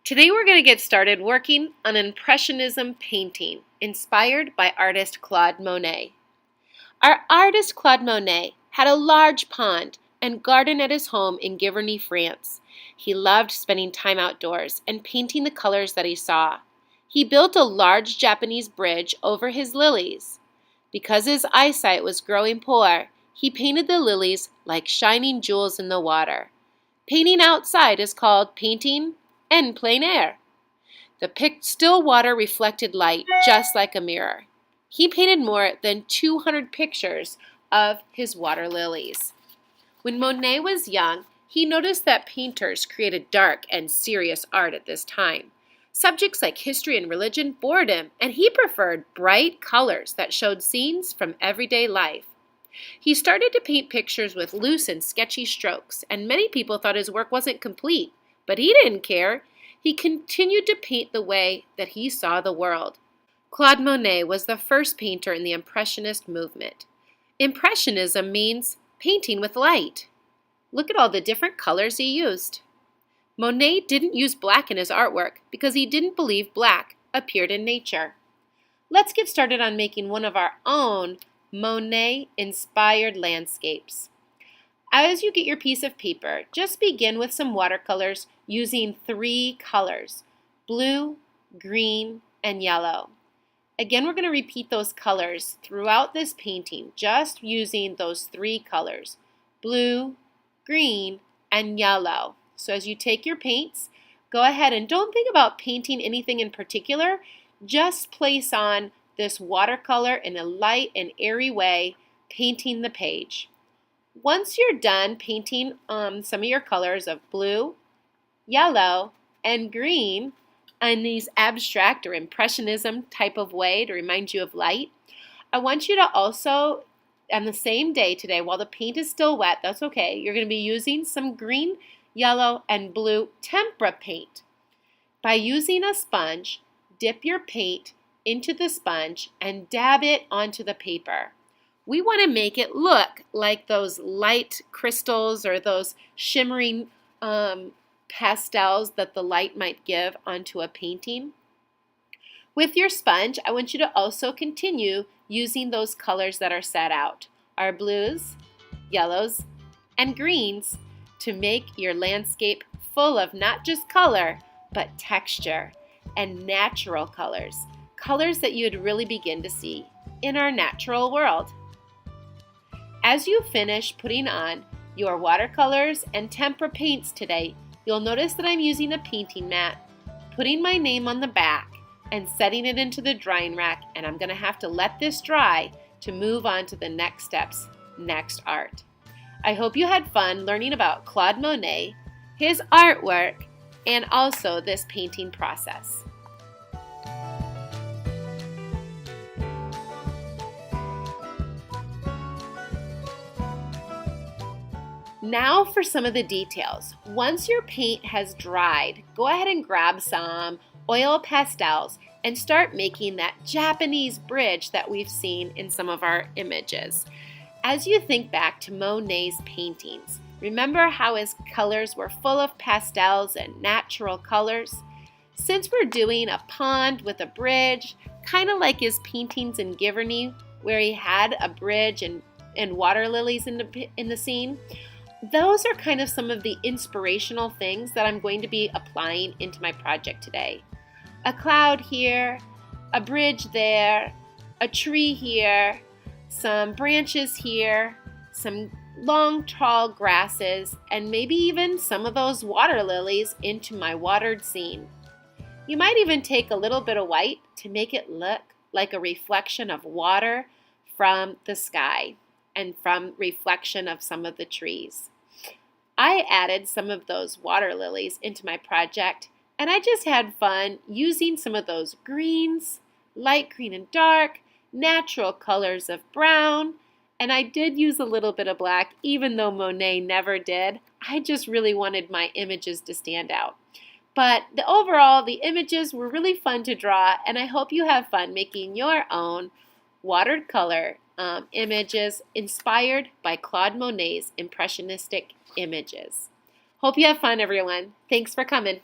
Today we're going to get started working on Impressionism painting, inspired by artist Claude Monet. Our artist Claude Monet had a large pond and garden at his home in Giverny, France. He loved spending time outdoors and painting the colors that he saw. He built a large Japanese bridge over his lilies. Because his eyesight was growing poor, he painted the lilies like shining jewels in the water. Painting outside is called painting en plein air. The still water reflected light just like a mirror. He painted more than 200 pictures of his water lilies. When Monet was young, he noticed that painters created dark and serious art at this time. Subjects like history and religion bored him, and he preferred bright colors that showed scenes from everyday life. He started to paint pictures with loose and sketchy strokes, and many people thought his work wasn't complete. But he didn't care. He continued to paint the way that he saw the world. Claude Monet was the first painter in the Impressionist movement. Impressionism means painting with light. Look at all the different colors he used. Monet didn't use black in his artwork because he didn't believe black appeared in nature. Let's get started on making one of our own Monet-inspired landscapes. As you get your piece of paper, just begin with some watercolors using 3 colors: blue, green, and yellow. Again, we're going to repeat those colors throughout this painting, just using those 3 colors: blue, green, and yellow. So as you take your paints, go ahead and don't think about painting anything in particular. Just place on this watercolor in a light and airy way, painting the page. Once you're done painting some of your colors of blue, yellow, and green in these abstract or impressionism type of way to remind you of light, I want you to also, on the same day today, while the paint is still wet, that's okay, you're going to be using some green, yellow, and blue tempera paint. By using a sponge, dip your paint into the sponge and dab it onto the paper. We want to make it look like those light crystals or those shimmering pastels that the light might give onto a painting. With your sponge, I want you to also continue using those colors that are set out, our blues, yellows, and greens, to make your landscape full of not just color, but texture and natural colors, colors that you'd really begin to see in our natural world. As you finish putting on your watercolors and tempera paints today, you'll notice that I'm using a painting mat, putting my name on the back, and setting it into the drying rack, and I'm going to have to let this dry to move on to the next steps, next art. I hope you had fun learning about Claude Monet, his artwork, and also this painting process. Now for some of the details. Once your paint has dried, go ahead and grab some oil pastels and start making that Japanese bridge that we've seen in some of our images. As you think back to Monet's paintings, remember how his colors were full of pastels and natural colors? Since we're doing a pond with a bridge, kind of like his paintings in Giverny, where he had a bridge and water lilies in the scene, those are kind of some of the inspirational things that I'm going to be applying into my project today. A cloud here, a bridge there, a tree here, some branches here, some long tall grasses, and maybe even some of those water lilies into my watered scene. You might even take a little bit of white to make it look like a reflection of water from the sky and from reflection of some of the trees. I added some of those water lilies into my project, and I just had fun using some of those greens, light green and dark, natural colors of brown, and I did use a little bit of black, even though Monet never did. I just really wanted my images to stand out. But overall, the images were really fun to draw, and I hope you have fun making your own watered color images inspired by Claude Monet's impressionistic images. Hope you have fun, everyone. Thanks for coming.